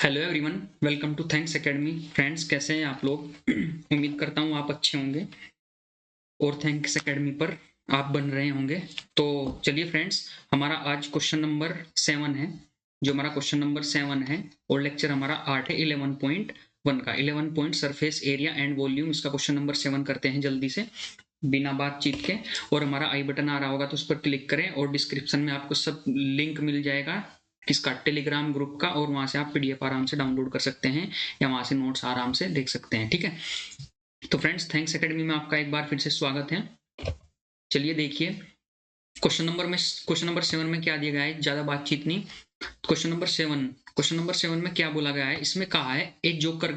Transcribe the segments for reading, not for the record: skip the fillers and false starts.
Hello everyone, welcome to thanks academy. Friends, कैसे हैं आप लोग? उम्मीद करता हूँ आप अच्छे होंगे और थैंक्स एकेडमी पर आप बन रहे होंगे। तो चलिए फ्रेंड्स, हमारा आज क्वेश्चन नंबर 7 है। जो हमारा क्वेश्चन नंबर 7 है और लेक्चर हमारा 8 है 11.1 का। 11 point surface area and volume, इसका क्वेश्चन नंबर 7 करते हैं जल्दी से बिना बातचीत के। और हमारा आई बटन आ रहा होगा तो उस पर क्लिक करें और डिस्क्रिप्शन में आपको सब लिंक मिल जाएगा किसका, टेलीग्राम ग्रुप का, और वहां से आप पीडीएफ आराम से डाउनलोड कर सकते हैं या वहां से नोट्स आराम से देख सकते हैं। ठीक है, तो फ्रेंड्स थैंक्स एकेडमी में आपका एक बार फिर से स्वागत है। चलिए देखिए, क्वेश्चन नंबर 7 में क्या दिया गया है, ज्यादा बातचीत नहीं। क्वेश्चन नंबर 7 में क्या बोला गया है, इसमें कहा है एक जोकर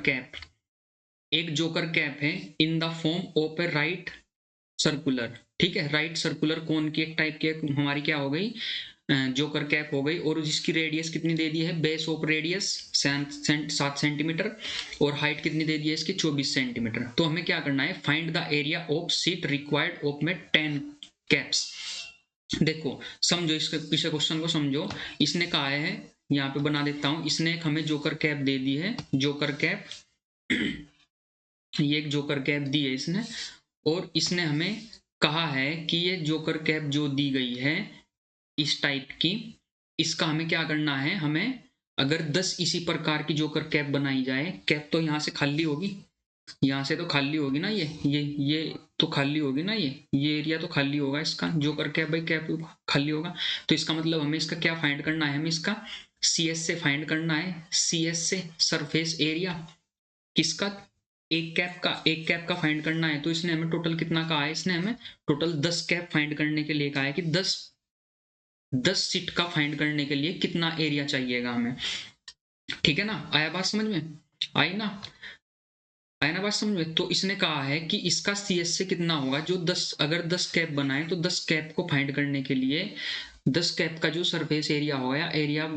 कैप है in the form of A right circular. ठीक है, राइट सर्कुलर कोन की एक टाइप की हमारी क्या हो गई, जोकर कैप हो गई। और जिसकी रेडियस कितनी दे दी है, बेस ऑफ रेडियस 7 सेंटीमीटर और हाइट कितनी दे दी है इसकी 24 सेंटीमीटर। तो हमें क्या करना है, find the area of seat required of में 10 कैप्स। देखो समझो, इस क्वेश्चन को समझो। इसने कहा है, यहाँ पे बना देता हूं, इसने एक हमें जोकर कैप दे दी है, जोकर कैप ये एक जोकर कैप दी है इसने, और इसने हमें कहा है कि ये जोकर कैप जो दी गई है इस टाइप की, इसका हमें क्या करना है, हमें अगर 10 इसी प्रकार की जोकर कैप बनाई जाए, कैप तो यहाँ से खाली होगी, यहाँ से तो खाली होगी ना, ये तो खाली होगी ना, ये एरिया तो खाली होगा इसका, जोकर कैप भाई कैप खाली होगा। तो इसका मतलब हमें इसका क्या फाइंड करना है, हमें इसका CS से फाइंड करना है, CS से सरफेस एरिया किसका, एक कैप का फाइंड करना है। तो इसने हमें टोटल कितना कहा है, इसने हमें टोटल 10 कैप फाइंड करने के लिए कहा है कि 10 सीट का फाइंड करने के लिए कितना एरिया चाहिएगा हमें। ठीक है ना, आया बात समझ में, आई ना, आया ना बात समझ में। तो इसने कहा है कि इसका CS से कितना होगा, जो 10, अगर 10 कैप बनाए तो 10 कैप को फाइंड करने के लिए 10 कैप का जो सरफेस एरिया होगा, एरिया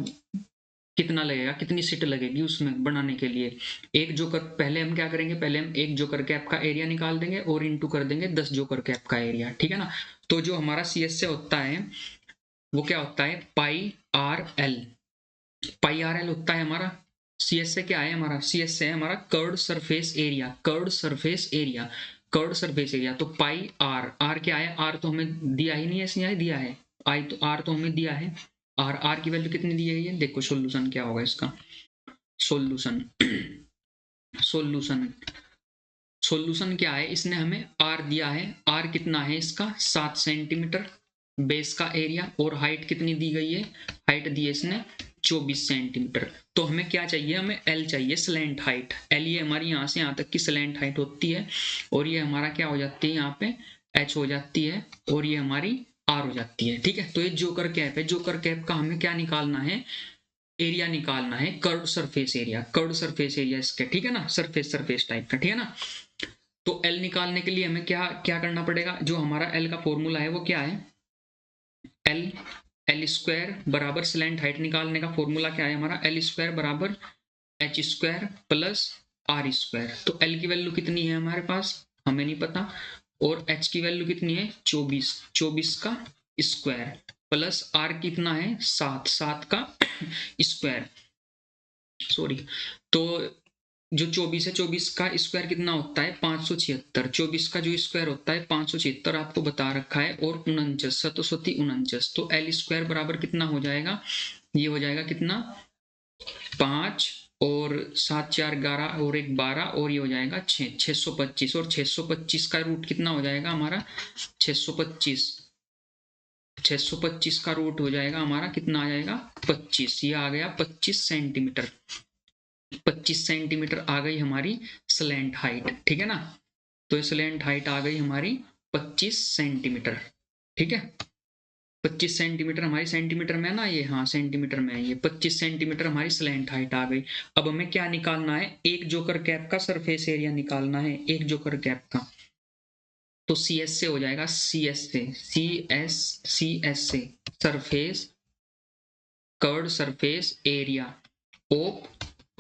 कितना लगेगा, कितनी सीट लगेगी उसमें बनाने के लिए। एक जोकर, पहले हम क्या करेंगे, पहले हम एक जोकर कैप का एरिया निकाल देंगे और इनटू कर देंगे 10 जोकर कैप का एरिया। ठीक है ना, तो जो हमारा CS से होता है वो क्या होता है, पाई आर एल होता है हमारा। CS से क्या है हमारा, CS से है हमारा curved surface area, curved surface area. तो पाई आर क्या है, आर तो हमें दिया ही नहीं है, इसने दिया है आई, तो आर तो हमें दिया है, आर की वैल्यू कितनी दी गई है, देखो सोल्यूशन क्या होगा इसका, सोल्यूशन सोल्यूशन क्या है, इसने हमें आर दिया है, आर कितना है इसका 7 सेंटीमीटर बेस का एरिया, और हाइट कितनी दी गई है, हाइट दी है इसने 24 सेंटीमीटर। तो हमें क्या चाहिए, हमें एल चाहिए, स्लैंट हाइट। एल ये हमारी यहाँ से यहाँ तक की स्लैंट हाइट होती है, और ये हमारा क्या हो जाती है, यहाँ पे एच हो जाती है, और ये हमारी आर हो जाती है। ठीक है, तो ये जोकर कैप है, जोकर कैप का हमें क्या निकालना है, एरिया निकालना है, कर्व्ड सरफेस एरिया इसके। ठीक है ना, सरफेस टाइप का। ठीक है ना, तो एल निकालने के लिए हमें क्या क्या करना पड़ेगा, जो हमारा एल का फॉर्मूला है वो क्या है, एल स्क्वायर बराबर स्लैंट हाइट निकालने का फॉर्मूला क्या है हमारा, एल स्क्वायर बराबर H square plus R square. तो एल की वैल्यू कितनी है हमारे पास, हमें नहीं पता, और एच की वैल्यू कितनी है 24 का स्क्वायर, प्लस आर कितना है 7 का स्क्वायर, सॉरी। तो जो 24 है, 24 का स्क्वायर कितना होता है 576, 24 का जो स्क्वायर होता है 576 आपको बता रखा है, और 49 सतोसती 49। तो एल स्क्वायर बराबर कितना हो जाएगा, ये हो जाएगा कितना 5 और 7 4 11 और 1 12, और ये हो जाएगा 625, और 625 का रूट कितना हो जाएगा हमारा 625 का रूट हो जाएगा हमारा कितना आ जाएगा 25, ये आ गया 25 सेंटीमीटर। 25 सेंटीमीटर आ गई हमारी स्लैंट हाइट। ठीक है ना, तो स्लैंट हाइट आ गई हमारी 25 सेंटीमीटर। ठीक है, 25 सेंटीमीटर हमारी सेंटीमीटर में है ना ये, हाँ सेंटीमीटर में है ये, 25 सेंटीमीटर हमारी स्लैंट हाइट आ गई। अब हमें क्या निकालना है, एक जोकर कैप का सरफेस एरिया निकालना है, एक जोकर कैप का। तो CS से हो जाएगा, CS से surface, curved surface area of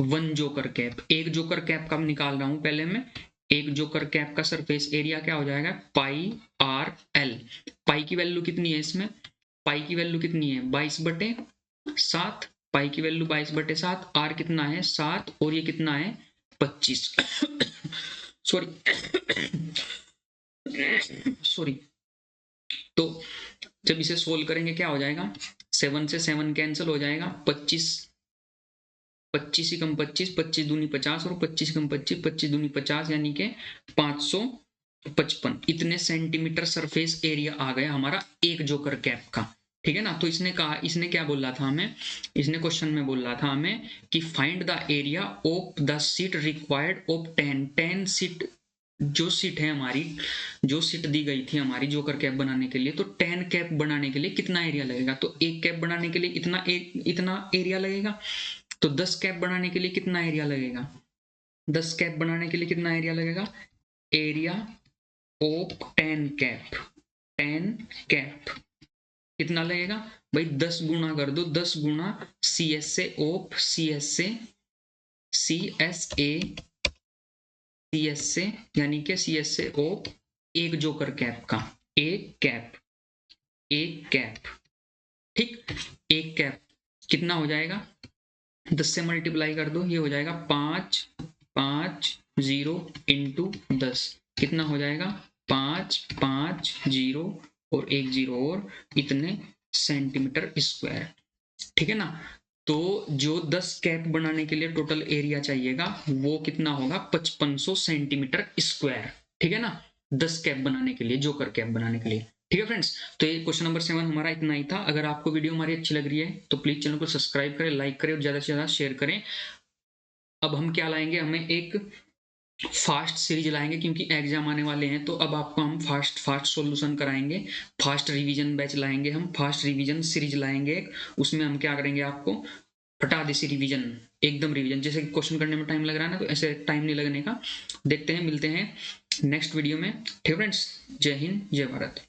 1 joker cap. एक जोकर कैप का निकाल रहा हूं पहले मैं, एक जोकर कैप का सरफेस एरिया क्या हो जाएगा, पाई आर एल। पाई की वैल्यू कितनी है इसमें, पाई की वैल्यू कितनी है 22/7, पाई की वैल्यू 22/7, आर कितना है 7 और ये कितना है 25। सॉरी। तो जब इसे सोल्व करेंगे क्या हो जाएगा, 7 से 7 कैंसिल हो जाएगा, 25 25 ही कम 25, 25 दूनी 50 और 25 कम 25, 25 दूनी 50 यानी कि 555 इतने सेंटीमीटर सरफेस एरिया आ गया हमारा एक जोकर कैप का। ठीक है ना। तो इसने कहा, इसने क्या बोला था हमें, इसने क्वेश्चन में बोला था हमें कि find the area of the seat required of 10 seat, जो सीट है हमारी, जो सीट दी गई थी हमारी जोकर कैप बनाने के लिए, तो 10 कैप बनाने के लिए कितना एरिया लगेगा, तो एक कैप बनाने के लिए इतना एरिया लगेगा। तो 10 कैप बनाने के लिए कितना एरिया लगेगा, 10 कैप बनाने के लिए कितना एरिया लगेगा, एरिया ऑफ 10 कैप, 10 कैप कितना लगेगा भाई, 10 गुना कर दो, 10 गुना C S A of C S A यानी कि सी एस ए ऑफ एक जोकर कैप का, एक कैप, ठीक, एक कैप कितना हो जाएगा, 10 से मल्टीप्लाई कर दो, ये हो जाएगा 5 5 0 इंटू 10, कितना हो जाएगा 5 5 0 और 1 0 और इतने सेंटीमीटर स्क्वायर। ठीक है ना। तो जो 10 कैप बनाने के लिए टोटल एरिया चाहिएगा वो कितना होगा, 5500 सेंटीमीटर स्क्वायर। ठीक है ना, 10 कैप बनाने के लिए, जोकर कैप बनाने के लिए। ठीक है फ्रेंड्स, तो ये क्वेश्चन नंबर 7 हमारा इतना ही था। अगर आपको वीडियो हमारी अच्छी लग रही है तो प्लीज चैनल को सब्सक्राइब करें, लाइक करें और ज्यादा से ज्यादा शेयर करें। अब हम क्या लाएंगे, हमें एक फास्ट सीरीज लाएंगे क्योंकि एग्जाम आने वाले हैं, तो अब आपको हम फास्ट सॉल्यूशन कराएंगे, फास्ट रिवीजन बैच लाएंगे, हम फास्ट रिवीजन सीरीज लाएंगे। उसमें हम क्या करेंगे, आपको फटा देसी रिवीजन, एकदम रिवीजन, जैसे क्वेश्चन करने में टाइम लग रहा है ना, तो ऐसे टाइम नहीं लगने का। देखते हैं, मिलते हैं नेक्स्ट वीडियो में। ठीक फ्रेंड्स, जय हिंद, जय भारत।